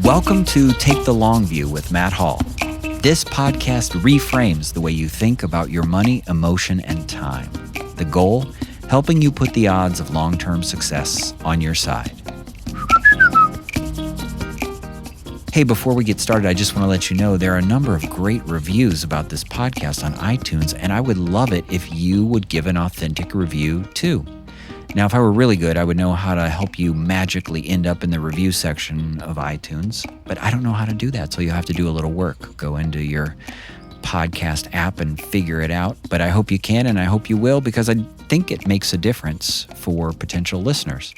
Welcome to Take the Long View with Matt Hall. This podcast reframes the way you think about your money, emotion, and time. The goal, helping you put the odds of long-term success on your side. Hey, before we get started, I just want to let you know there are a number of great reviews about this podcast on iTunes, and I would love it if you would give an authentic review too. Now, if I were really good, I would know how to help you magically end up in the review section of iTunes, but I don't know how to do that, so you'll have to do a little work. Go into your podcast app and figure it out, but I hope you can, and I hope you will, because I think it makes a difference for potential listeners.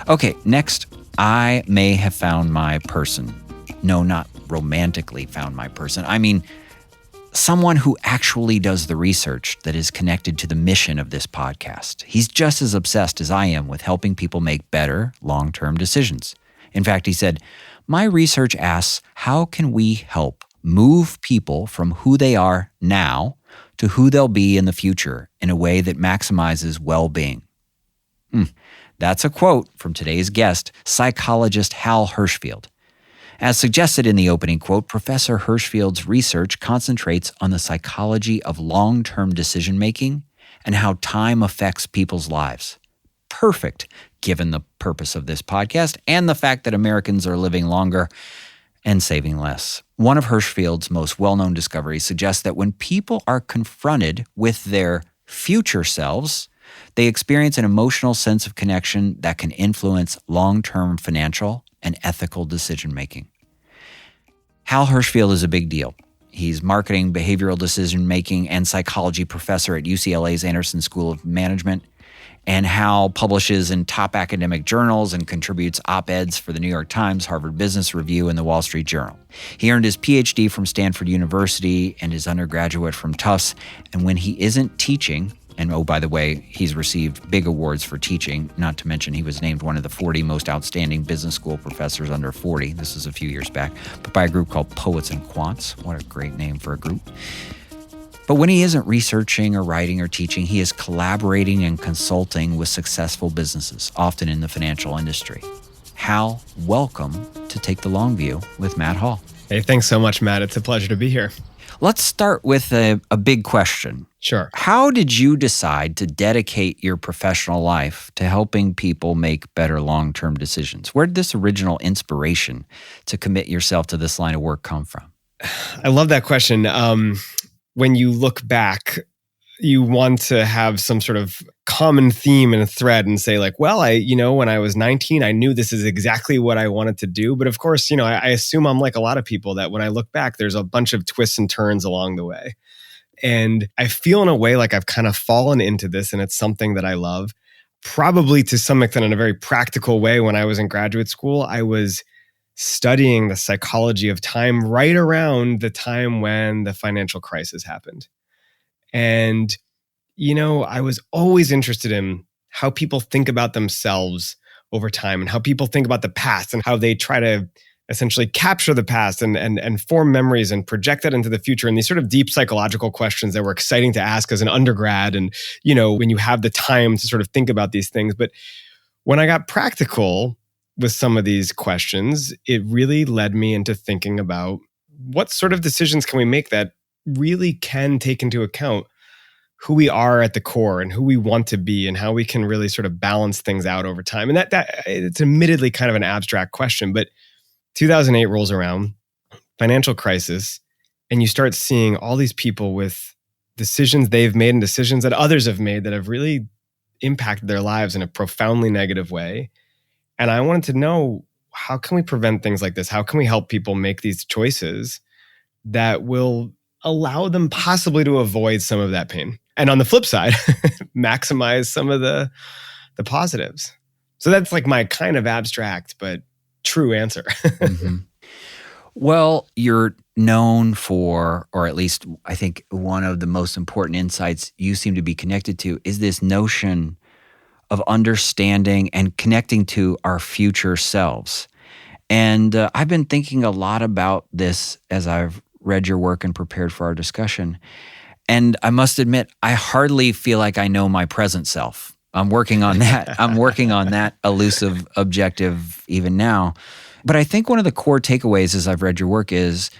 Okay, next, I may have found my person. No, not romantically found my person. I mean, someone who actually does the research that is connected to the mission of this podcast. He's just as obsessed as I am with helping people make better long-term decisions. In fact, he said, "My research asks, how can we help move people from who they are now to who they'll be in the future in a way that maximizes well-being?" That's a quote from today's guest, psychologist Hal Hershfield. As suggested in the opening quote, Professor Hershfield's research concentrates on the psychology of long-term decision-making and how time affects people's lives. Perfect, given the purpose of this podcast and the fact that Americans are living longer and saving less. One of Hershfield's most well-known discoveries suggests that when people are confronted with their future selves, they experience an emotional sense of connection that can influence long-term financial and ethical decision-making. Hal Hershfield is a big deal. He's marketing, behavioral decision-making, and psychology professor at UCLA's Anderson School of Management, and Hal publishes in top academic journals and contributes op-eds for the New York Times, Harvard Business Review, and the Wall Street Journal. He earned his PhD from Stanford University and his undergraduate from Tufts, and when he isn't teaching, and oh, by the way, he's received big awards for teaching, not to mention he was named one of the 40 most outstanding business school professors under 40. This is a few years back, but by a group called Poets and Quants. What a great name for a group. But when he isn't researching or writing or teaching, he is collaborating and consulting with successful businesses, often in the financial industry. Hal, welcome to Take the Long View with Matt Hall. Hey, thanks so much, Matt. It's a pleasure to be here. Let's start with a big question. Sure. How did you decide to dedicate your professional life to helping people make better long-term decisions? Where did this original inspiration to commit yourself to this line of work come from? I love that question. When you look back, you want to have some sort of common theme and a thread and say like, well, when I was 19, I knew this is exactly what I wanted to do. But of course, I assume I'm like a lot of people that when I look back, there's a bunch of twists and turns along the way. And I feel in a way like I've kind of fallen into this and it's something that I love. Probably to some extent in a very practical way. When I was in graduate school, I was studying the psychology of time right around the time when the financial crisis happened. And, I was always interested in how people think about themselves over time and how people think about the past and how they try to essentially capture the past and form memories and project that into the future. And these sort of deep psychological questions that were exciting to ask as an undergrad. And, when you have the time to sort of think about these things. But when I got practical with some of these questions, it really led me into thinking about what sort of decisions can we make that really can take into account who we are at the core and who we want to be and how we can really sort of balance things out over time. And that it's admittedly kind of an abstract question, but 2008 rolls around, financial crisis, and you start seeing all these people with decisions they've made and decisions that others have made that have really impacted their lives in a profoundly negative way. And I wanted to know, how can we prevent things like this? How can we help people make these choices that will allow them possibly to avoid some of that pain? And on the flip side, maximize some of the positives. So that's like my kind of abstract, but true answer. Mm-hmm. Well, you're known for, or at least I think one of the most important insights you seem to be connected to is this notion of understanding and connecting to our future selves. And I've been thinking a lot about this as I've read your work and prepared for our discussion. And I must admit, I hardly feel like I know my present self. I'm working on that. I'm working on that elusive objective even now. But I think one of the core takeaways as I've read your work is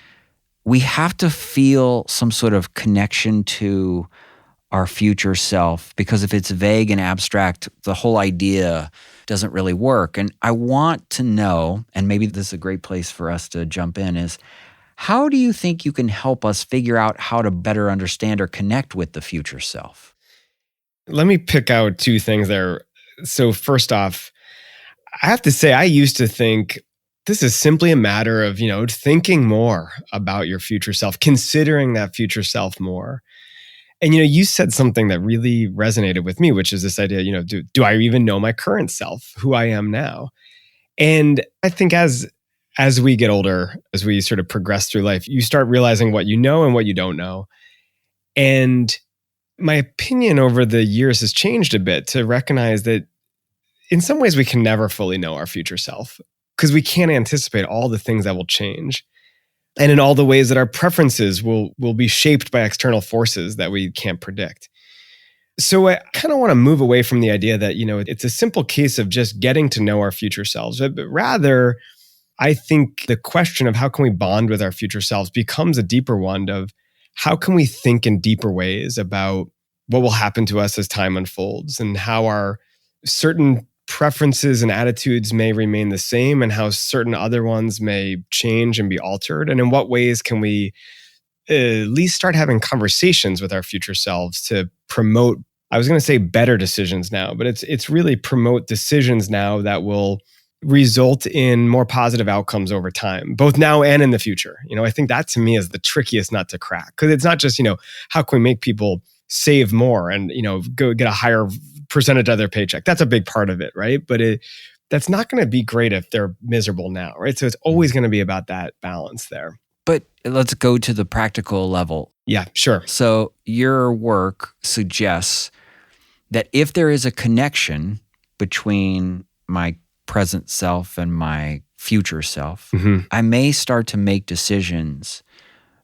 we have to feel some sort of connection to our future self, because if it's vague and abstract, the whole idea doesn't really work. And I want to know, and maybe this is a great place for us to jump in, is how do you think you can help us figure out how to better understand or connect with the future self? Let me pick out two things there. So first off, I have to say, I used to think this is simply a matter of, thinking more about your future self, considering that future self more. And, you said something that really resonated with me, which is this idea, do I even know my current self, who I am now? And I think as we get older, as we sort of progress through life, you start realizing what you know and what you don't know. And my opinion over the years has changed a bit to recognize that in some ways we can never fully know our future self because we can't anticipate all the things that will change. And in all the ways that our preferences will be shaped by external forces that we can't predict. So I kind of want to move away from the idea that, it's a simple case of just getting to know our future selves, but rather, I think the question of how can we bond with our future selves becomes a deeper one of how can we think in deeper ways about what will happen to us as time unfolds and how our certain preferences and attitudes may remain the same and how certain other ones may change and be altered. And in what ways can we at least start having conversations with our future selves to promote, I was going to say better decisions now, but it's really promote decisions now that will result in more positive outcomes over time, both now and in the future. I think that to me is the trickiest nut to crack, because it's not just, how can we make people save more and, go get a higher percentage of their paycheck. That's a big part of it, right? But that's not going to be great if they're miserable now, right? So it's always going to be about that balance there. But let's go to the practical level. Yeah, sure. So your work suggests that if there is a connection between my present self and my future self, I may start to make decisions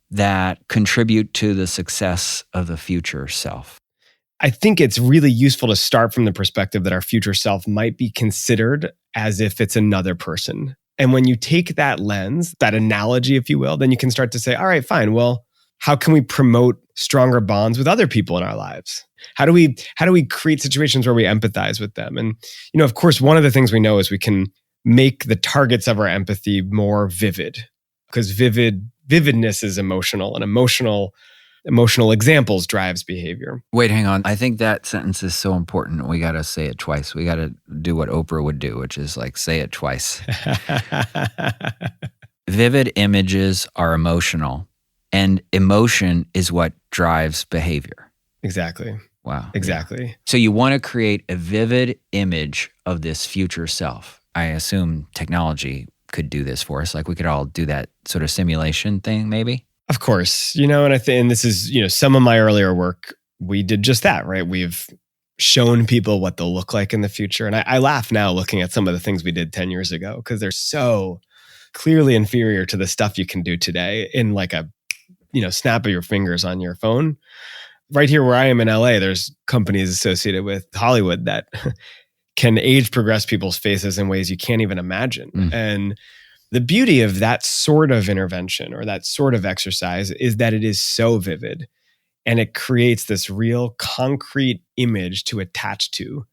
that contribute to the success of the future self. I think it's really useful to start from the perspective that our future self might be considered as if it's another person. And when you take that lens, that analogy, if you will, then you can start to say, all right, fine. Well, how can we promote stronger bonds with other people in our lives? How do we create situations where we empathize with them? And, of course, one of the things we know is we can make the targets of our empathy more vivid, because vividness is emotional, and emotional examples drives behavior. Wait, hang on. I think that sentence is so important. We got to say it twice. We got to do what Oprah would do, which is like say it twice. Vivid images are emotional, and emotion is what drives behavior. Exactly. Wow. Exactly. Yeah. So you want to create a vivid image of this future self. I assume technology could do this for us. Like we could all do that sort of simulation thing, maybe? Of course. And I think, and this is, some of my earlier work, we did just that, right? We've shown people what they'll look like in the future. And I laugh now looking at some of the things we did 10 years ago, because they're so clearly inferior to the stuff you can do today in like a, snap of your fingers on your phone. Right here where I am in LA, there's companies associated with Hollywood that can age progress people's faces in ways you can't even imagine. And the beauty of that sort of intervention or that sort of exercise is that it is so vivid and it creates this real concrete image to attach to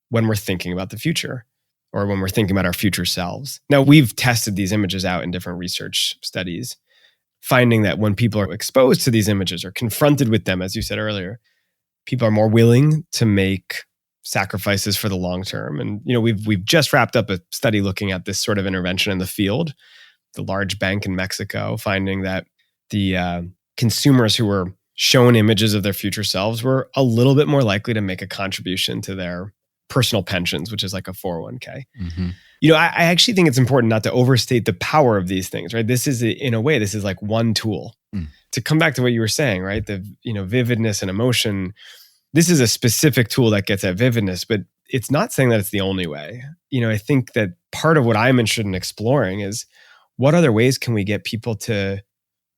when we're thinking about the future or when we're thinking about our future selves. Now, we've tested these images out in different research studies, finding that when people are exposed to these images or confronted with them, as you said earlier, people are more willing to make sacrifices for the long term. And we've just wrapped up a study looking at this sort of intervention in the field, the large bank in Mexico, finding that the consumers who were shown images of their future selves were a little bit more likely to make a contribution to their personal pensions, which is like a 401k. I actually think it's important not to overstate the power of these things, right? This is, in a way, this is like one tool. To come back to what you were saying, right? The vividness and emotion. This is a specific tool that gets at vividness, but it's not saying that it's the only way. I think that part of what I'm interested in exploring is what other ways can we get people to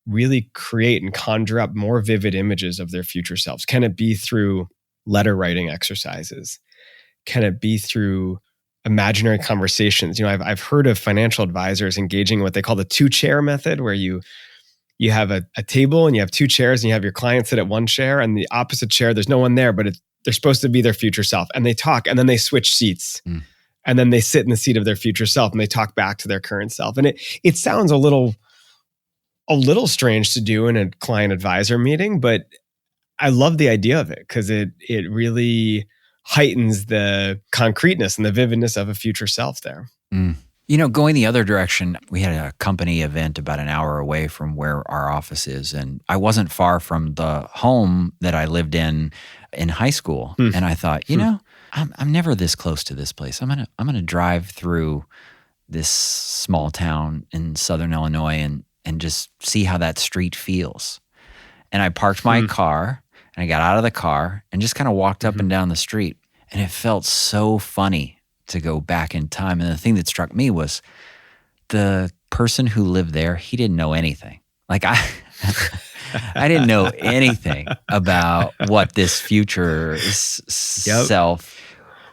really create and conjure up more vivid images of their future selves? Can it be through letter writing exercises? Can it be through imaginary conversations? I've heard of financial advisors engaging in what they call the two-chair method, where you have a table and you have two chairs and you have your client sit at one chair, and the opposite chair, there's no one there, but they're supposed to be their future self. And they talk, and then they switch seats. And then they sit in the seat of their future self and they talk back to their current self. And it sounds a little strange to do in a client advisor meeting, but I love the idea of it because it really heightens the concreteness and the vividness of a future self there. Going the other direction, we had a company event about an hour away from where our office is, and I wasn't far from the home that I lived in high school. And I thought, I'm never this close to this place. I'm gonna drive through this small town in Southern Illinois and just see how that street feels. And I parked my car and I got out of the car and just kind of walked up and down the street. And it felt so funny to go back in time. And the thing that struck me was the person who lived there, he didn't know anything. Like I didn't know anything about what this future self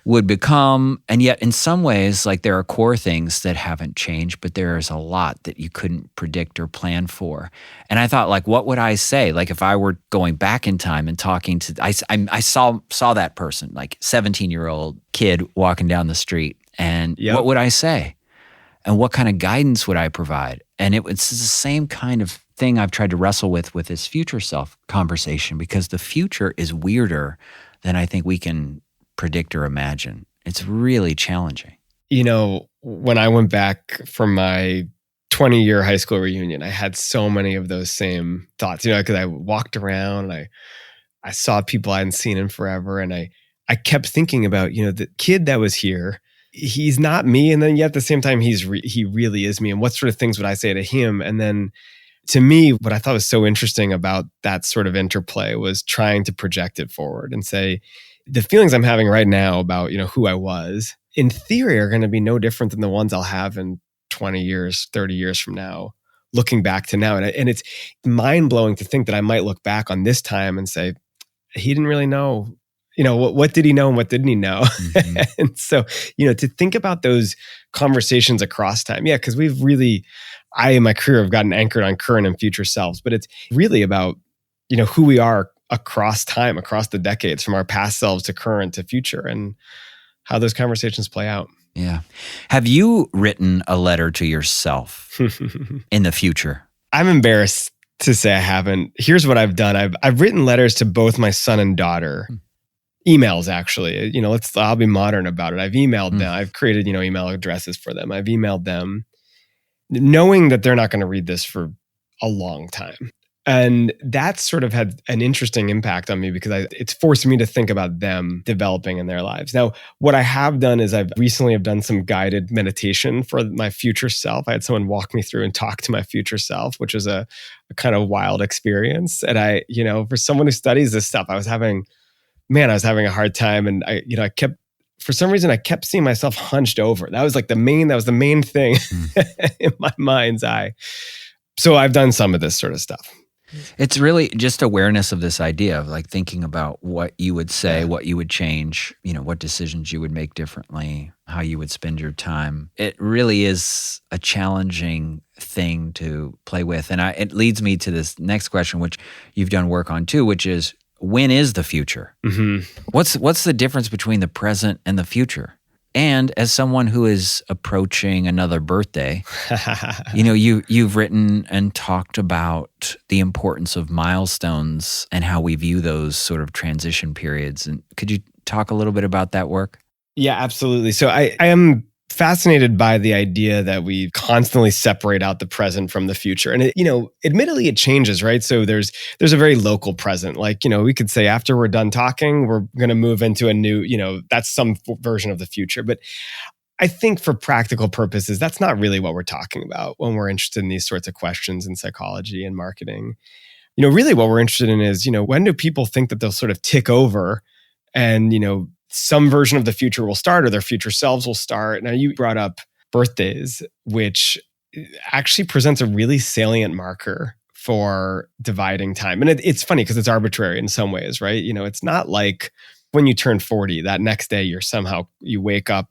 would become. And yet in some ways, like there are core things that haven't changed, but there's a lot that you couldn't predict or plan for. And I thought, like, what would I say? Like if I were going back in time and talking to, I saw that person, like 17-year-old kid walking down the street, and what would I say? And what kind of guidance would I provide? And it's the same kind of thing I've tried to wrestle with this future self conversation, because the future is weirder than I think we can predict or imagine. It's really challenging. When I went back from my 20-year high school reunion, I had so many of those same thoughts, because I walked around and I saw people I hadn't seen in forever. And I kept thinking about, the kid that was here, he's not me. And then yet at the same time, he really is me. And what sort of things would I say to him? And then to me, what I thought was so interesting about that sort of interplay was trying to project it forward and say, the feelings I'm having right now about, who I was, in theory, are going to be no different than the ones I'll have in 20 years, 30 years from now, looking back to now. And it's mind-blowing to think that I might look back on this time and say, he didn't really know, what did he know and what didn't he know? And so, to think about those conversations across time. Yeah, because I in my career have gotten anchored on current and future selves, but it's really about, who we are across time, across the decades, from our past selves to current to future, and how those conversations play out. Yeah. Have you written a letter to yourself in the future? I'm embarrassed to say I haven't. Here's what I've done. I've written letters to both my son and daughter. Emails, actually. I'll be modern about it. I've emailed them. I've created, email addresses for them. I've emailed them knowing that they're not going to read this for a long time. And that sort of had an interesting impact on me because it's forced me to think about them developing in their lives. Now, what I have done is I've recently done some guided meditation for my future self. I had someone walk me through and talk to my future self, which was a kind of wild experience. And for someone who studies this stuff, I was having a hard time. And for some reason, I kept seeing myself hunched over. That was the main thing in my mind's eye. So I've done some of this sort of stuff. It's really just awareness of this idea of thinking about what you would say, what you would change, what decisions you would make differently, how you would spend your time. It really is a challenging thing to play with. And it leads me to this next question, which you've done work on too, which is, when is the future? What's the difference between the present and the future? And as someone who is approaching another birthday, you've written and talked about the importance of milestones and how we view those sort of transition periods. And could you talk a little bit about that work? Yeah, absolutely. So I am fascinated by the idea that we constantly separate out the present from the future. And admittedly it changes, right? So there's a very local present. We could say after we're done talking, we're going to move into a new, that's some version of the future. But I think for practical purposes, that's not really what we're talking about when we're interested in these sorts of questions in psychology and marketing. Really what we're interested in is, when do people think that they'll sort of tick over and, some version of the future will start or their future selves will start. Now, you brought up birthdays, which actually presents a really salient marker for dividing time. And it's funny because it's arbitrary in some ways, right? It's not like when you turn 40, that next day you wake up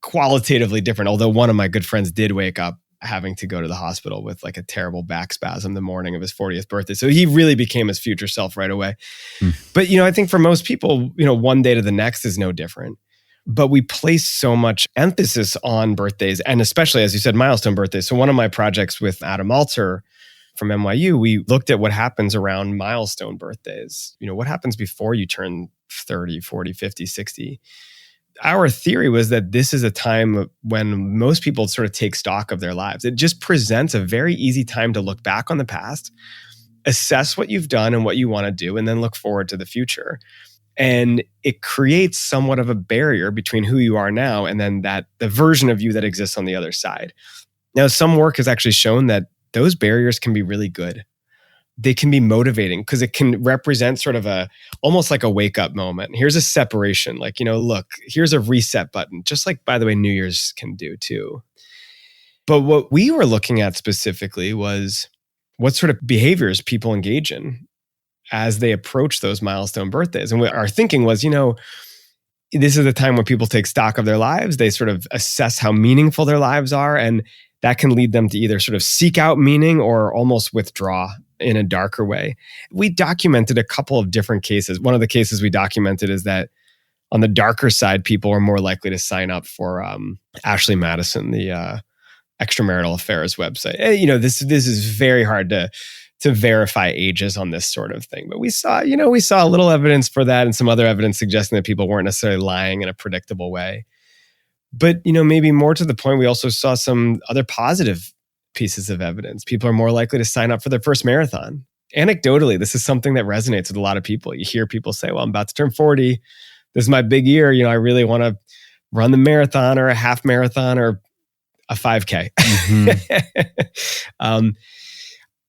qualitatively different. Although one of my good friends did wake up having to go to the hospital with like a terrible back spasm the morning of his 40th birthday. So he really became his future self right away. But, I think for most people, one day to the next is no different. But we place so much emphasis on birthdays, and especially, as you said, milestone birthdays. So one of my projects with Adam Alter from NYU, we looked at what happens around milestone birthdays. What happens before you turn 30, 40, 50, 60? Our theory was that this is a time when most people sort of take stock of their lives. It just presents a very easy time to look back on the past, assess what you've done and what you want to do, and then look forward to the future. And it creates somewhat of a barrier between who you are now and then the version of you that exists on the other side. Now, some work has actually shown that those barriers can be really good. They can be motivating because it can represent sort of almost like a wake up moment. Here's a separation, like, look, here's a reset button, just like, by the way, New Year's can do too. But what we were looking at specifically was what sort of behaviors people engage in as they approach those milestone birthdays. And our thinking was, this is the time when people take stock of their lives. They sort of assess how meaningful their lives are. And that can lead them to either sort of seek out meaning or almost withdraw in a darker way. We documented a couple of different cases. One of the cases we documented is that on the darker side, people are more likely to sign up for Ashley Madison, the extramarital affairs website. This is very hard to verify ages on this sort of thing. But we saw a little evidence for that and some other evidence suggesting that people weren't necessarily lying in a predictable way. But, maybe more to the point, we also saw some other positive pieces of evidence. People are more likely to sign up for their first marathon. Anecdotally, this is something that resonates with a lot of people. You hear people say, well, I'm about to turn 40. This is my big year. I really want to run the marathon or a half marathon or a 5K. Mm-hmm.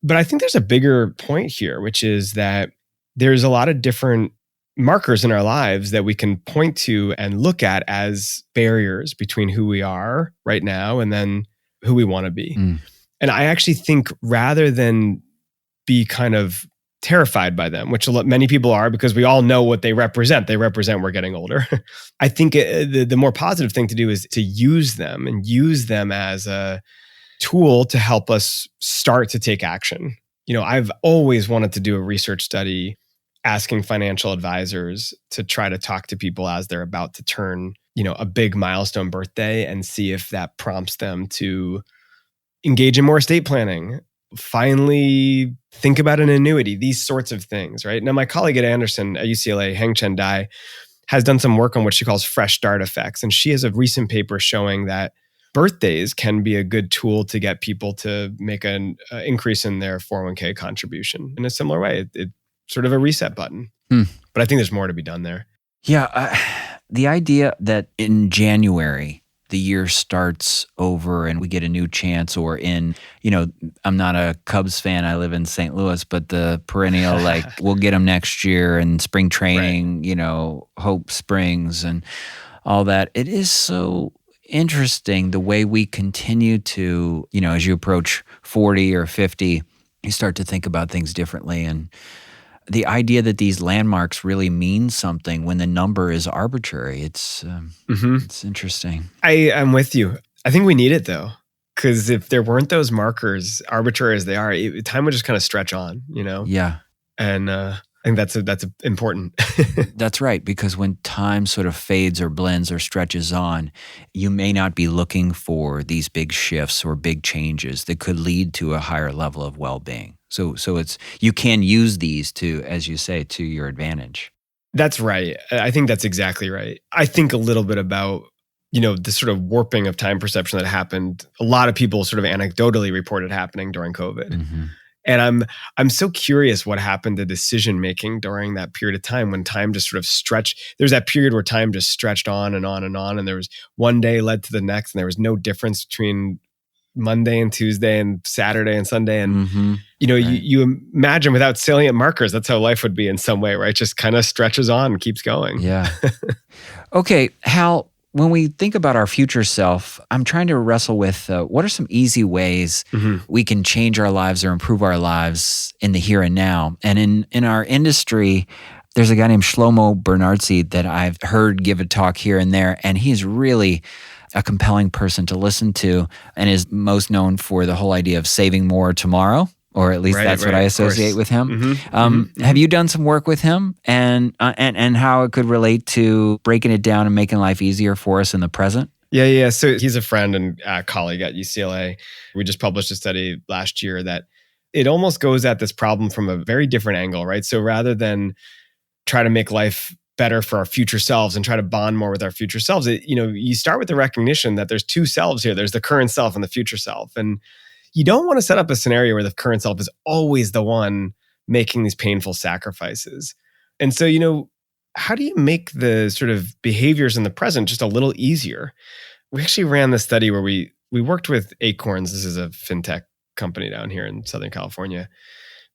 But I think there's a bigger point here, which is that there's a lot of different markers in our lives that we can point to and look at as barriers between who we are right now and then who we want to be. And I actually think rather than be kind of terrified by them, which many people are because we all know what they represent. They represent we're getting older. I think the more positive thing to do is to use them as a tool to help us start to take action. I've always wanted to do a research study asking financial advisors to try to talk to people as they're about to turn, a big milestone birthday and see if that prompts them to engage in more estate planning, finally think about an annuity, these sorts of things, right? Now, my colleague at Anderson at UCLA, Heng-Chen Dai, has done some work on what she calls fresh start effects. And she has a recent paper showing that birthdays can be a good tool to get people to make an increase in their 401k contribution in a similar way. It's sort of a reset button. But I think there's more to be done there. Yeah. The idea that in January, the year starts over and we get a new chance, or I'm not a Cubs fan. I live in St. Louis, but the perennial, we'll get them next year and spring training, right. Hope Springs and all that. It is so interesting the way we continue to, as you approach 40 or 50, you start to think about things differently. And the idea that these landmarks really mean something when the number is arbitrary, it's interesting. I'm with you. I think we need it though, because if there weren't those markers, arbitrary as they are, time would just kind of stretch on, Yeah. And I think that's important. That's right, because when time sort of fades or blends or stretches on, you may not be looking for these big shifts or big changes that could lead to a higher level of well-being. So you can use these to, as you say, to your advantage. That's right. I think that's exactly right. I think a little bit about, the sort of warping of time perception that happened. A lot of people sort of anecdotally reported happening during COVID. Mm-hmm. And I'm so curious what happened to decision making during that period of time when time just sort of stretched. There's that period where time just stretched on and on and on, and there was one day led to the next, and there was no difference between Monday and Tuesday and Saturday and Sunday. And, you imagine without salient markers, that's how life would be in some way, right? Just kind of stretches on and keeps going. Yeah. Okay, Hal, when we think about our future self, I'm trying to wrestle with what are some easy ways we can change our lives or improve our lives in the here and now. And in our industry, There's a guy named Shlomo Bernardzi that I've heard give a talk here and there, and he's really a compelling person to listen to and is most known for the whole idea of saving more tomorrow, or at least that's what I associate with him. Have you done some work with him and how it could relate to breaking it down and making life easier for us in the present? Yeah. So he's a friend and colleague at UCLA. We just published a study last year that it almost goes at this problem from a very different angle, right? So rather than try to make life better for our future selves and try to bond more with our future selves, you start with the recognition that there's two selves here. There's the current self and the future self. And you don't want to set up a scenario where the current self is always the one making these painful sacrifices. And so, how do you make the sort of behaviors in the present just a little easier? We actually ran this study where we worked with Acorns. This is a fintech company down here in Southern California.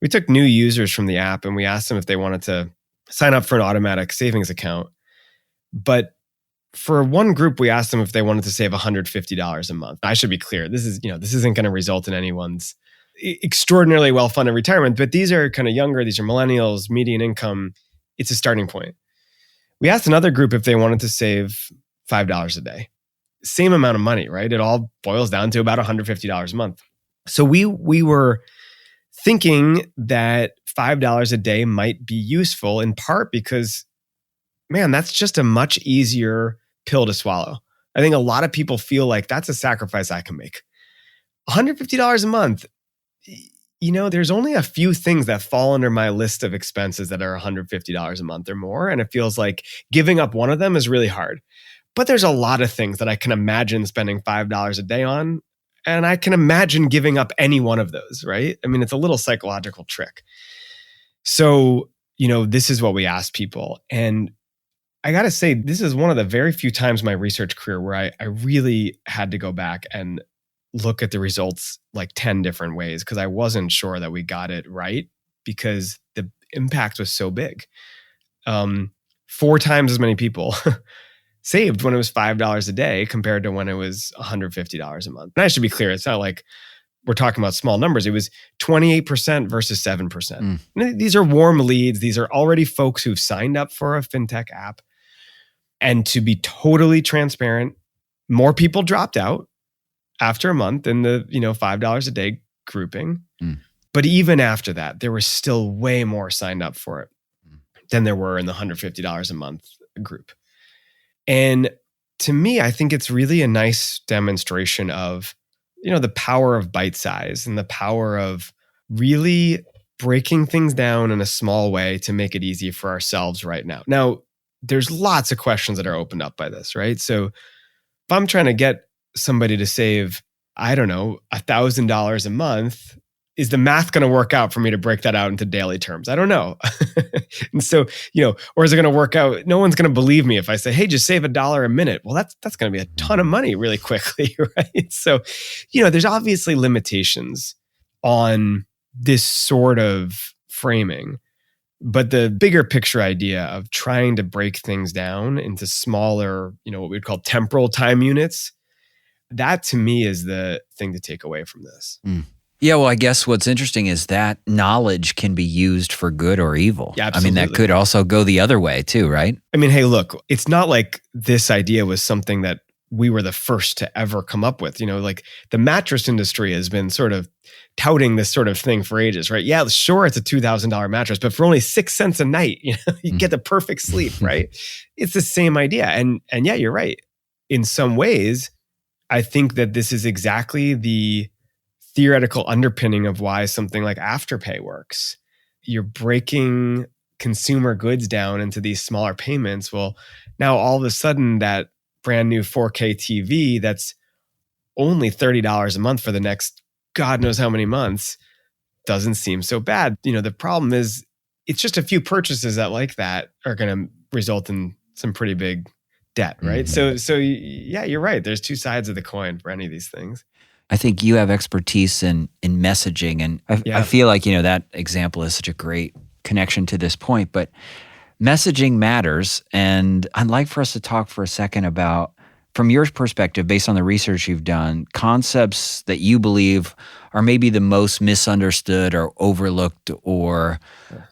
We took new users from the app and we asked them if they wanted to sign up for an automatic savings account. But for one group, we asked them if they wanted to save $150 a month. I should be clear. This isn't going to result in anyone's extraordinarily well-funded retirement, but these are kind of younger. These are millennials, median income. It's a starting point. We asked another group if they wanted to save $5 a day. Same amount of money, right? It all boils down to about $150 a month. So we were thinking that $5 a day might be useful in part because, man, that's just a much easier pill to swallow. I think a lot of people feel like that's a sacrifice I can make. $150 a month, there's only a few things that fall under my list of expenses that are $150 a month or more. And it feels like giving up one of them is really hard. But there's a lot of things that I can imagine spending $5 a day on. And I can imagine giving up any one of those, right? I mean, it's a little psychological trick. So, this is what we ask people. And I got to say, this is one of the very few times in my research career where I really had to go back and look at the results like 10 different ways because I wasn't sure that we got it right because the impact was so big. 4 times as many people saved when it was $5 a day compared to when it was $150 a month. And I should be clear, it's not like we're talking about small numbers. It was 28% versus 7%. These are warm leads. These are already folks who've signed up for a fintech app. And to be totally transparent, more people dropped out after a month in the $5 a day grouping. But even after that, there was still way more signed up for it than there were in the $150 a month group. And to me, I think it's really a nice demonstration of, the power of bite size and the power of really breaking things down in a small way to make it easy for ourselves right now. Now, there's lots of questions that are opened up by this, right? So if I'm trying to get somebody to save, I don't know, $1,000 a month, is the math going to work out for me to break that out into daily terms? I don't know. And so, or is it going to work out? No one's going to believe me if I say, hey, just save $1 a minute. Well, that's going to be a ton of money really quickly, right? So, there's obviously limitations on this sort of framing. But the bigger picture idea of trying to break things down into smaller, what we'd call temporal time units, that to me is the thing to take away from this. Yeah, well, I guess what's interesting is that knowledge can be used for good or evil. Yeah, absolutely. I mean, that could also go the other way too, right? I mean, hey, look, it's not like this idea was something that we were the first to ever come up with. Like the mattress industry has been sort of touting this sort of thing for ages, right? Yeah, sure, it's a $2,000 mattress, but for only 6 cents a night, you get the perfect sleep, right? It's the same idea. And yeah, you're right. In some ways, I think that this is exactly the theoretical underpinning of why something like Afterpay works. You're breaking consumer goods down into these smaller payments. Well, now all of a sudden that brand new 4K TV that's only $30 a month for the next God knows how many months doesn't seem so bad. The problem is it's just a few purchases that like that are going to result in some pretty big debt, right? So yeah, you're right. There's two sides of the coin for any of these things. I think you have expertise in messaging, and I feel like, that example is such a great connection to this point, but messaging matters. And I'd like for us to talk for a second about from your perspective, based on the research you've done, concepts that you believe are maybe the most misunderstood or overlooked or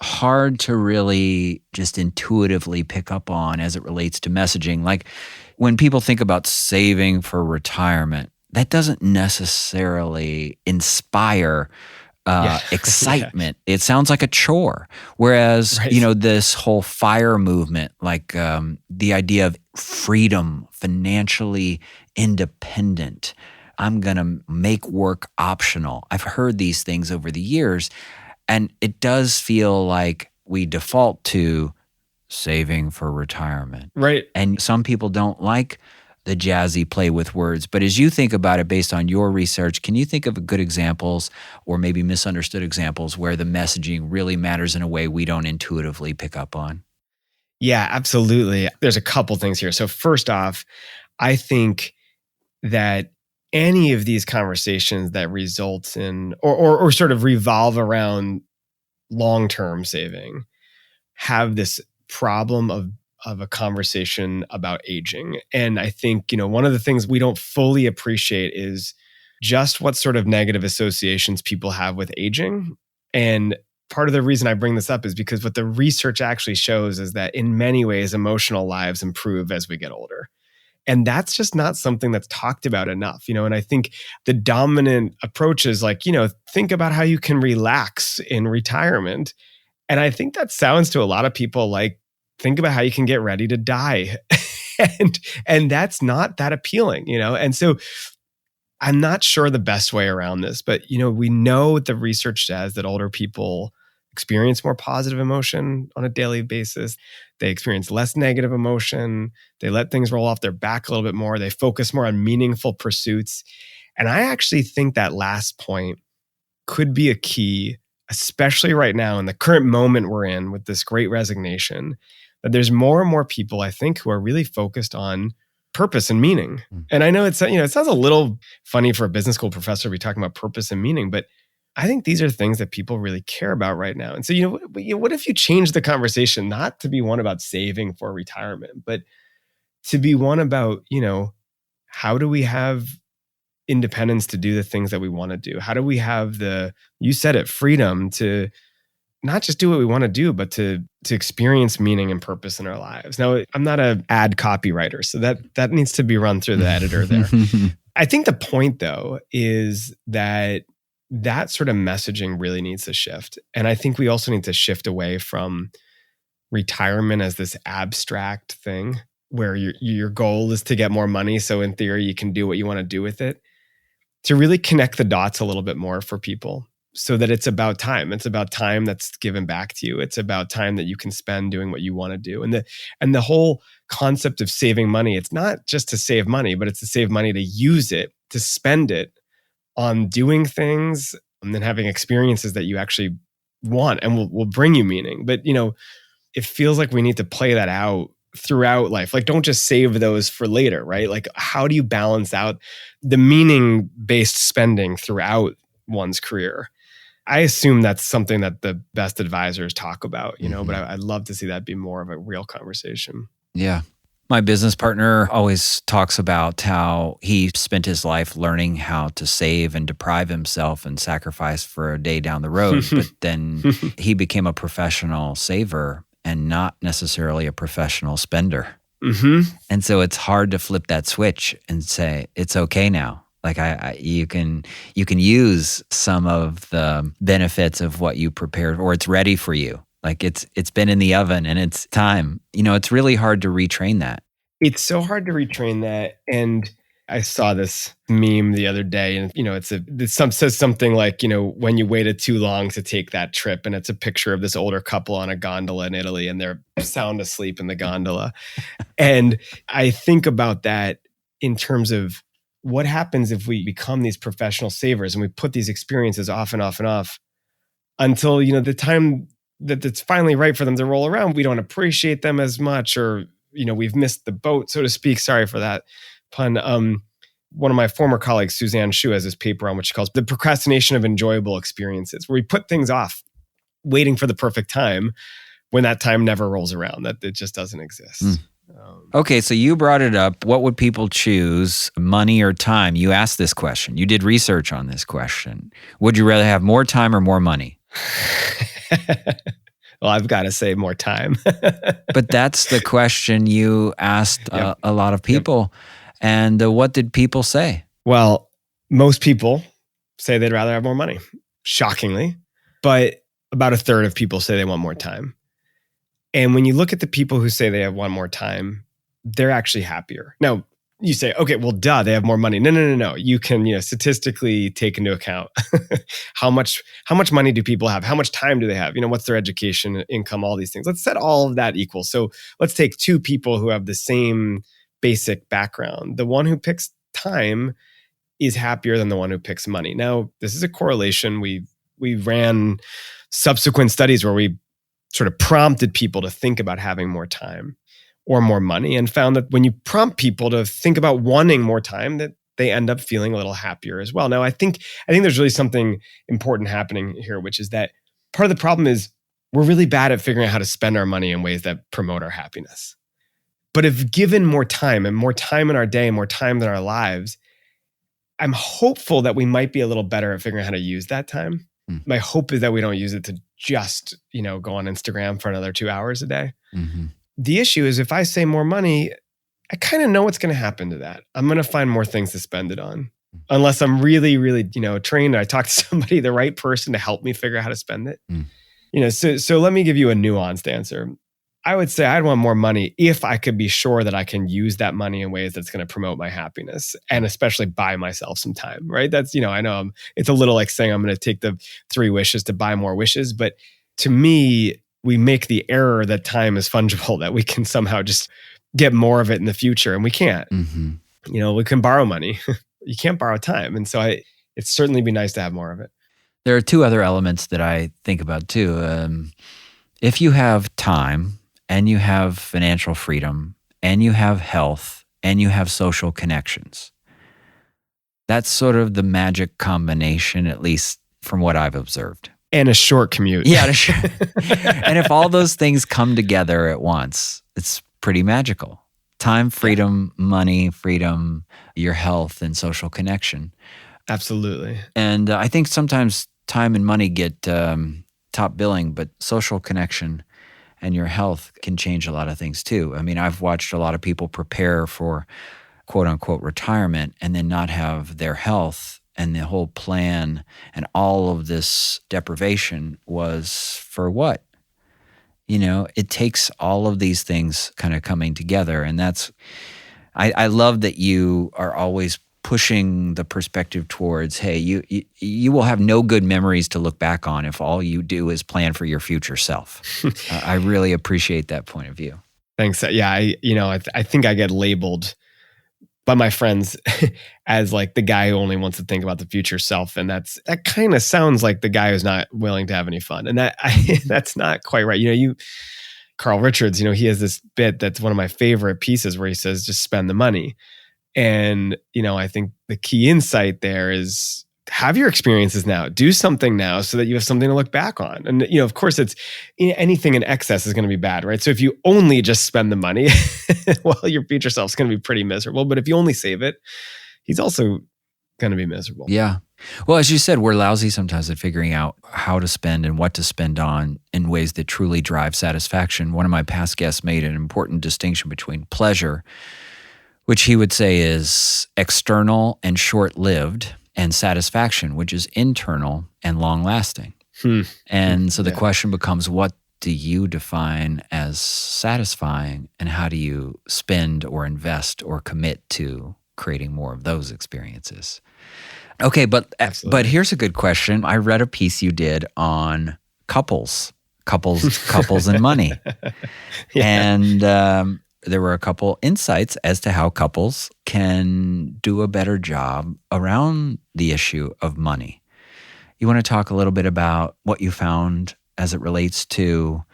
hard to really just intuitively pick up on as it relates to messaging. Like when people think about saving for retirement, that doesn't necessarily inspire excitement. It sounds like a chore. Whereas, this whole FIRE movement, like the idea of freedom, financially independent, I'm going to make work optional. I've heard these things over the years, and it does feel like we default to saving for retirement. Right. And some people don't like the jazzy play with words. But as you think about it based on your research, can you think of good examples or maybe misunderstood examples where the messaging really matters in a way we don't intuitively pick up on? Yeah, absolutely. There's a couple things here. So first off, I think that any of these conversations that result in or sort of revolve around long-term saving have this problem of a conversation about aging. And I think, one of the things we don't fully appreciate is just what sort of negative associations people have with aging. And part of the reason I bring this up is because what the research actually shows is that in many ways, emotional lives improve as we get older. And that's just not something that's talked about enough, and I think the dominant approach is like, think about how you can relax in retirement. And I think that sounds to a lot of people like, think about how you can get ready to die. and that's not that appealing, And so I'm not sure the best way around this, but, we know the research says that older people experience more positive emotion on a daily basis. They experience less negative emotion. They let things roll off their back a little bit more. They focus more on meaningful pursuits. And I actually think that last point could be a key, especially right now in the current moment we're in with this great resignation, that there's more and more people, I think, who are really focused on purpose and meaning. And I know it sounds a little funny for a business school professor to be talking about purpose and meaning, but I think these are things that people really care about right now. And so, what if you change the conversation, not to be one about saving for retirement, but to be one about, how do we have independence to do the things that we want to do? How do we have you said it, freedom to not just do what we want to do, but to experience meaning and purpose in our lives? Now, I'm not an ad copywriter, so that needs to be run through the editor there. I think the point, though, is that sort of messaging really needs to shift. And I think we also need to shift away from retirement as this abstract thing where your goal is to get more money. So in theory, you can do what you want to do with it, to really connect the dots a little bit more for people so that it's about time. It's about time that's given back to you. It's about time that you can spend doing what you want to do. And the whole concept of saving money, it's not just to save money, but it's to save money to use it, to spend it on doing things and then having experiences that you actually want and will bring you meaning. But, it feels like we need to play that out throughout life. Like, don't just save those for later, right? Like, how do you balance out the meaning-based spending throughout one's career? I assume that's something that the best advisors talk about, but I'd love to see that be more of a real conversation. Yeah. My business partner always talks about how he spent his life learning how to save and deprive himself and sacrifice for a day down the road. But then he became a professional saver and not necessarily a professional spender. And so it's hard to flip that switch and say, it's okay now. Like you can use some of the benefits of what you prepared, or it's ready for you. Like it's been in the oven and it's time. It's really hard to retrain that. It's so hard to retrain that. And I saw this meme the other day, and it says something like, when you waited too long to take that trip, and it's a picture of this older couple on a gondola in Italy, and they're sound asleep in the gondola. And I think about that in terms of what happens if we become these professional savers and we put these experiences off and off and off until, the time that it's finally right for them to roll around, we don't appreciate them as much, or, we've missed the boat, so to speak. Sorry for that pun. One of my former colleagues, Suzanne Shu, has this paper on what she calls the procrastination of enjoyable experiences, where we put things off waiting for the perfect time when that time never rolls around, that it just doesn't exist. Okay, so you brought it up. What would people choose, money or time? You asked this question. You did research on this question. Would you rather have more time or more money? Well, I've got to say more time. But that's the question you asked Yep. a lot of people. And what did people say? Well, most people say they'd rather have more money, shockingly. But about a third of people say they want more time. And when you look at the people who say they want more time, they're actually happier. Now, you say, okay, well, duh, they have more money. No. You can, statistically take into account how much money do people have? How much time do they have? What's their education, income, all these things. Let's set all of that equal. So let's take two people who have the same basic background. The one who picks time is happier than the one who picks money. Now, this is a correlation. We ran subsequent studies where we sort of prompted people to think about having more time or more money, and found that when you prompt people to think about wanting more time, that they end up feeling a little happier as well. Now, I think there's really something important happening here, which is that part of the problem is we're really bad at figuring out how to spend our money in ways that promote our happiness. But if given more time and more time in our day and more time in our lives, I'm hopeful that we might be a little better at figuring out how to use that time. My hope is that we don't use it to just, go on Instagram for another 2 hours a day. Mm-hmm. The issue is if I say more money, I kind of know what's going to happen to that. I'm going to find more things to spend it on. Unless I'm really, really, trained. I talk to somebody, the right person to help me figure out how to spend it. So let me give you a nuanced answer. I would say I'd want more money if I could be sure that I can use that money in ways that's going to promote my happiness and especially buy myself some time, right? That's, I know it's a little like saying I'm going to take the 3 wishes to buy more wishes. But to me, we make the error that time is fungible, that we can somehow just get more of it in the future. And we can't. Mm-hmm. We can borrow money. You can't borrow time. And so it'd certainly be nice to have more of it. There are 2 other elements that I think about too. If you have time and you have financial freedom and you have health and you have social connections, that's sort of the magic combination, at least from what I've observed. And a short commute. Yeah. And if all those things come together at once, it's pretty magical. Time, freedom, money, freedom, your health, and social connection. Absolutely. And I think sometimes time and money get top billing, but social connection and your health can change a lot of things too. I mean, I've watched a lot of people prepare for quote unquote retirement and then not have their health, and the whole plan and all of this deprivation was for what? It takes all of these things kind of coming together. And that's, I love that you are always pushing the perspective towards, hey, you will have no good memories to look back on if all you do is plan for your future self. I really appreciate that point of view. Thanks. Yeah, I think I get labeled by my friends as like the guy who only wants to think about the future self. And that kind of sounds like the guy who's not willing to have any fun. And that's not quite right. Carl Richards, he has this bit that's one of my favorite pieces where he says, just spend the money. And, I think the key insight there is have your experiences now, do something now so that you have something to look back on. And, of course it's anything in excess is going to be bad, right? So if you only just spend the money, well, your future self's going to be pretty miserable. But if you only save it, he's also going to be miserable. Yeah. Well, as you said, we're lousy sometimes at figuring out how to spend and what to spend on in ways that truly drive satisfaction. One of my past guests made an important distinction between pleasure, which he would say is external and short-lived, and satisfaction, which is internal and long-lasting. And so the question becomes, what do you define as satisfying, and how do you spend or invest or commit to creating more of those experiences? Okay, but here's a good question. I read a piece you did on couples and money. Yeah. And there were a couple insights as to how couples can do a better job around the issue of money. You want to talk a little bit about what you found as it relates to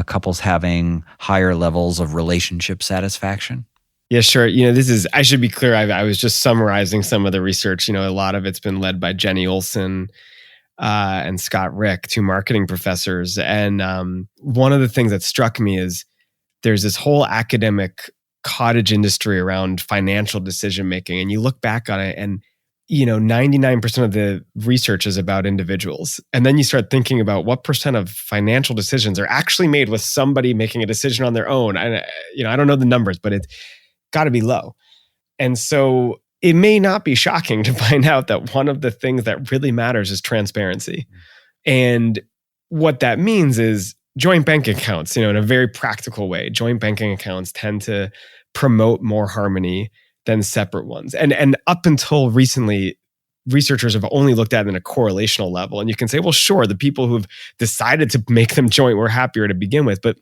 couples having higher levels of relationship satisfaction? Yeah, sure. I should be clear. I was just summarizing some of the research. A lot of it's been led by Jenny Olson and Scott Rick, 2 marketing professors. And one of the things that struck me is there's this whole academic cottage industry around financial decision making, and you look back on it, and 99% of the research is about individuals. And then you start thinking about what percent of financial decisions are actually made with somebody making a decision on their own. And I don't know the numbers, but it's got to be low. And so it may not be shocking to find out that one of the things that really matters is transparency. And what that means is joint bank accounts, in a very practical way. Joint banking accounts tend to promote more harmony than separate ones. And up until recently, researchers have only looked at it in a correlational level. And you can say, well, sure, the people who've decided to make them joint were happier to begin with. But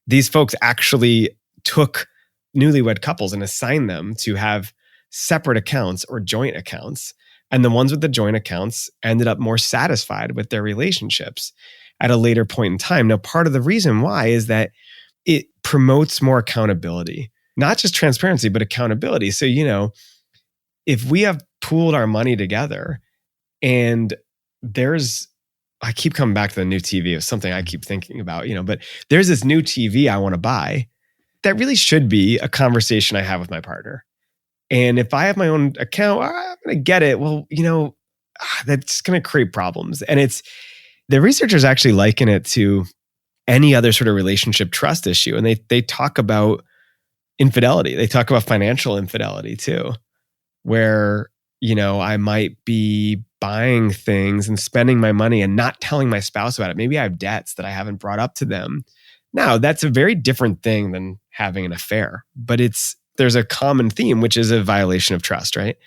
these folks actually took newlywed couples and assigned them to have separate accounts or joint accounts. And the ones with the joint accounts ended up more satisfied with their relationships at a later point in time. Now, part of the reason why is that it promotes more accountability. Not just transparency, but accountability. So, if we have pooled our money together and I keep coming back to the new TV, it's something I keep thinking about, but there's this new TV I want to buy, that really should be a conversation I have with my partner. And if I have my own account, I'm going to get it. Well, that's going to create problems. And the researchers actually liken it to any other sort of relationship trust issue. And they talk about infidelity. They talk about financial infidelity too, where, I might be buying things and spending my money and not telling my spouse about it. Maybe I have debts that I haven't brought up to them. Now, that's a very different thing than having an affair, but there's a common theme, which is a violation of trust, right?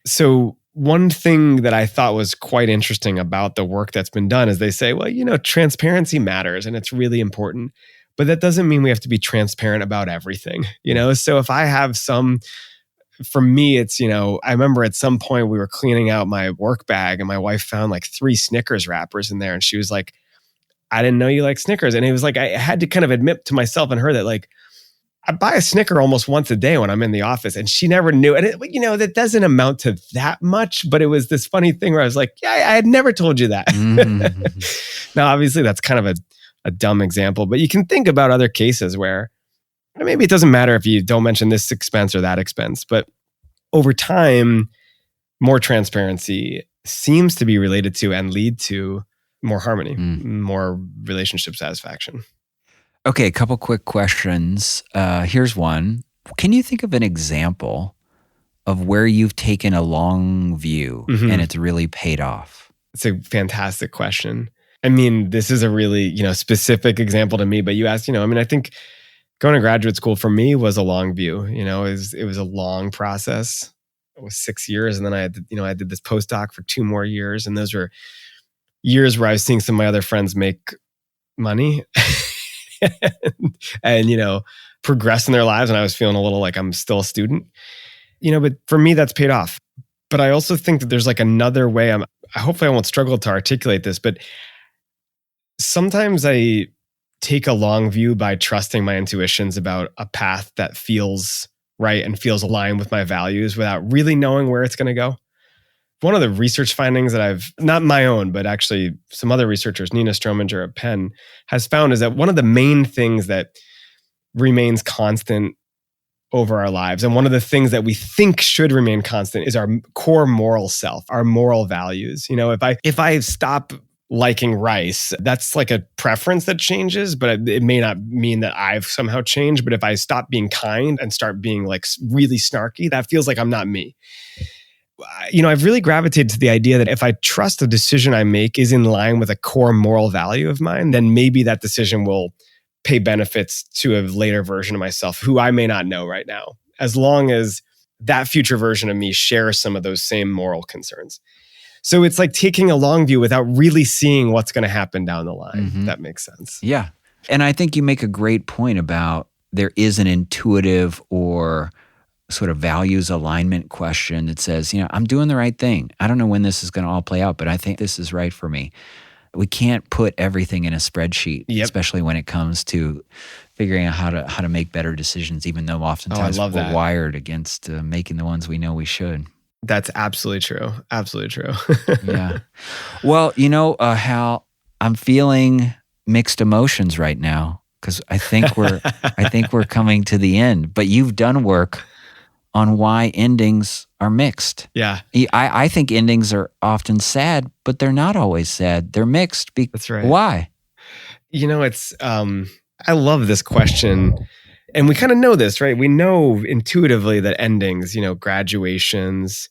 So one thing that I thought was quite interesting about the work that's been done is they say, well, transparency matters and it's really important. But that doesn't mean we have to be transparent about everything, So if I have for me, it's, I remember at some point we were cleaning out my work bag and my wife found like 3 Snickers wrappers in there. And she was like, I didn't know you like Snickers. And it was like, I had to kind of admit to myself and her that like, I buy a Snicker almost once a day when I'm in the office, and she never knew. And that doesn't amount to that much, but it was this funny thing where I was like, yeah, I had never told you that. Mm-hmm. Now, obviously that's kind of a dumb example, but you can think about other cases where maybe it doesn't matter if you don't mention this expense or that expense, but over time, more transparency seems to be related to and lead to more harmony, more relationship satisfaction. Okay, a couple quick questions. Here's one. Can you think of an example of where you've taken a long view and it's really paid off? It's a fantastic question. I mean, this is a really, specific example to me, but you asked, I think going to graduate school for me was a long view, it was a long process. It was 6 years. And then I did this postdoc for 2 more years. And those were years where I was seeing some of my other friends make money and, progress in their lives. And I was feeling a little like I'm still a student, but for me, that's paid off. But I also think that there's like another way hopefully I won't struggle to articulate this, but sometimes I take a long view by trusting my intuitions about a path that feels right and feels aligned with my values without really knowing where it's going to go. One of the research findings that I've, not my own, but actually some other researchers, Nina Strominger at Penn, has found is that one of the main things that remains constant over our lives, and one of the things that we think should remain constant, is our core moral self, our moral values. If I stop liking rice, that's like a preference that changes, but it may not mean that I've somehow changed. But if I stop being kind and start being like really snarky, that feels like I'm not me. I've really gravitated to the idea that if I trust a decision I make is in line with a core moral value of mine, then maybe that decision will pay benefits to a later version of myself who I may not know right now, as long as that future version of me shares some of those same moral concerns. So it's like taking a long view without really seeing what's going to happen down the line. If that makes sense. Yeah. And I think you make a great point about there is an intuitive or sort of values alignment question that says, I'm doing the right thing. I don't know when this is going to all play out, but I think this is right for me. We can't put everything in a spreadsheet, especially when it comes to figuring out how to make better decisions, even though oftentimes we're wired against making the ones we know we should. That's absolutely true. Absolutely true. Yeah. Well, Hal, I'm feeling mixed emotions right now because I think we're coming to the end. But you've done work on why endings are mixed. Yeah. I think endings are often sad, but they're not always sad. They're mixed. That's right. Why? It's, I love this question. And we kind of know this, right? We know intuitively that endings, graduations,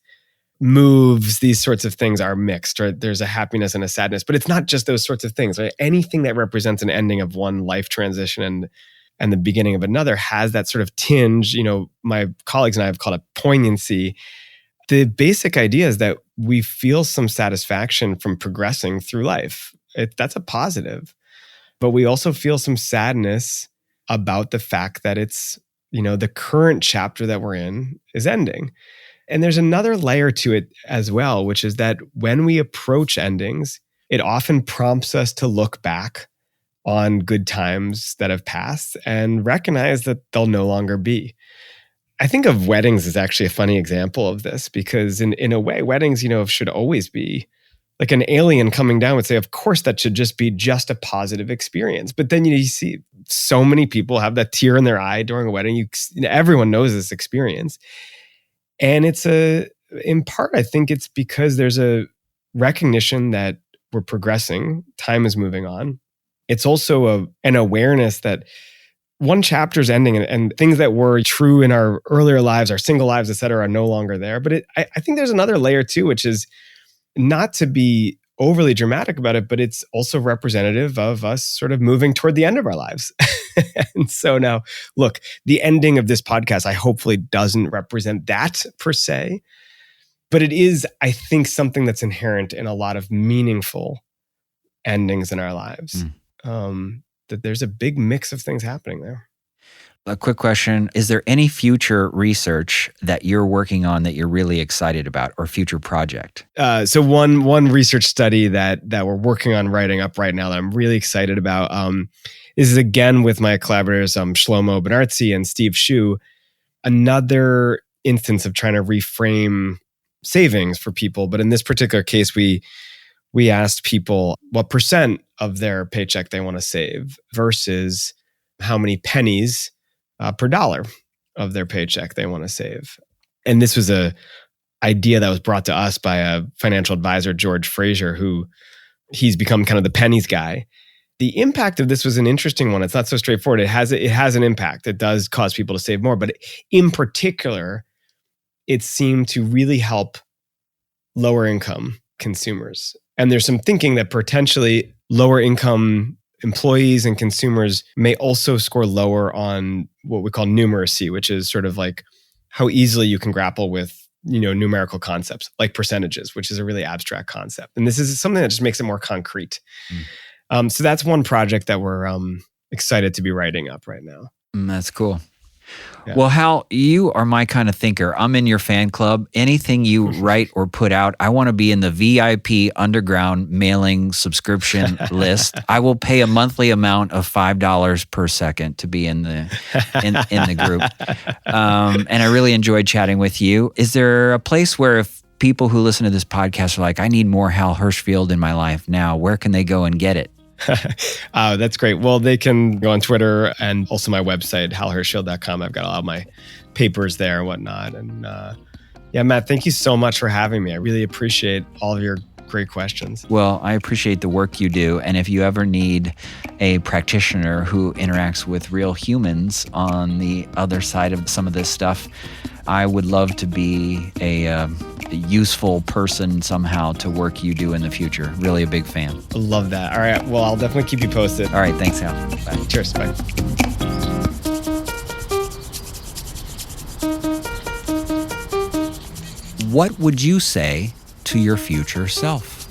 moves, these sorts of things are mixed, right? There's a happiness and a sadness, but it's not just those sorts of things, right? Anything that represents an ending of one life transition and the beginning of another has that sort of tinge, my colleagues and I have called it poignancy. The basic idea is that we feel some satisfaction from progressing through life. That's a positive. But we also feel some sadness about the fact that it's, the current chapter that we're in is ending. And there's another layer to it as well, which is that when we approach endings, it often prompts us to look back on good times that have passed and recognize that they'll no longer be. I think of weddings as actually a funny example of this because in a way, weddings, should always be like an alien coming down would say, of course, that should just be just a positive experience. But then you see so many people have that tear in their eye during a wedding. Everyone knows this experience. And in part, I think it's because there's a recognition that we're progressing, time is moving on. It's also an awareness that one chapter's ending and things that were true in our earlier lives, our single lives, et cetera, are no longer there. But I think there's another layer too, which is not to be overly dramatic about it, but it's also representative of us sort of moving toward the end of our lives. And so now, look, the ending of this podcast, I hopefully doesn't represent that per se, but it is, I think, something that's inherent in a lot of meaningful endings in our lives. That there's a big mix of things happening there. A quick question. Is there any future research that you're working on that you're really excited about or future project? So one research study that we're working on writing up right now that I'm really excited about is again with my collaborators, Shlomo Benartzi and Steve Shu, another instance of trying to reframe savings for people. But in this particular case, we asked people what percent of their paycheck they want to save versus how many pennies per dollar of their paycheck they want to save. And this was a idea that was brought to us by a financial advisor, George Fraser, who he's become kind of the pennies guy. The impact of this was an interesting one. It's not so straightforward. It has an impact. It does cause people to save more, but in particular, it seemed to really help lower income consumers. And there's some thinking that potentially lower income employees and consumers may also score lower on what we call numeracy, which is sort of like how easily you can grapple with, numerical concepts like percentages, which is a really abstract concept. And this is something that just makes it more concrete. So that's one project that we're excited to be writing up right now. That's cool. Yeah. Well, Hal, you are my kind of thinker. I'm in your fan club. Anything you write or put out, I want to be in the VIP underground mailing subscription list. I will pay a monthly amount of $5 per second to be in the group. And I really enjoyed chatting with you. Is there a place where if people who listen to this podcast are like, I need more Hal Hershfield in my life now, where can they go and get it? That's great. Well, they can go on Twitter and also my website, halhershfield.com. I've got a lot of my papers there and whatnot. And Matt, thank you so much for having me. I really appreciate all of your great questions. Well, I appreciate the work you do. And if you ever need a practitioner who interacts with real humans on the other side of some of this stuff, I would love to be a useful person somehow to work you do in the future. Really a big fan. I love that. All right. Well, I'll definitely keep you posted. All right. Thanks, Hal. Bye. Cheers. Bye. What would you say to your future self?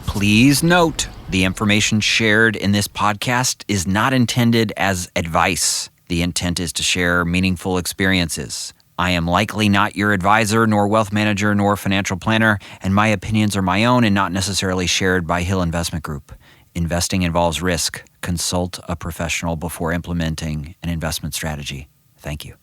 Please note, the information shared in this podcast is not intended as advice. The intent is to share meaningful experiences. I am likely not your advisor, nor wealth manager, nor financial planner, and my opinions are my own and not necessarily shared by Hill Investment Group. Investing involves risk. Consult a professional before implementing an investment strategy. Thank you.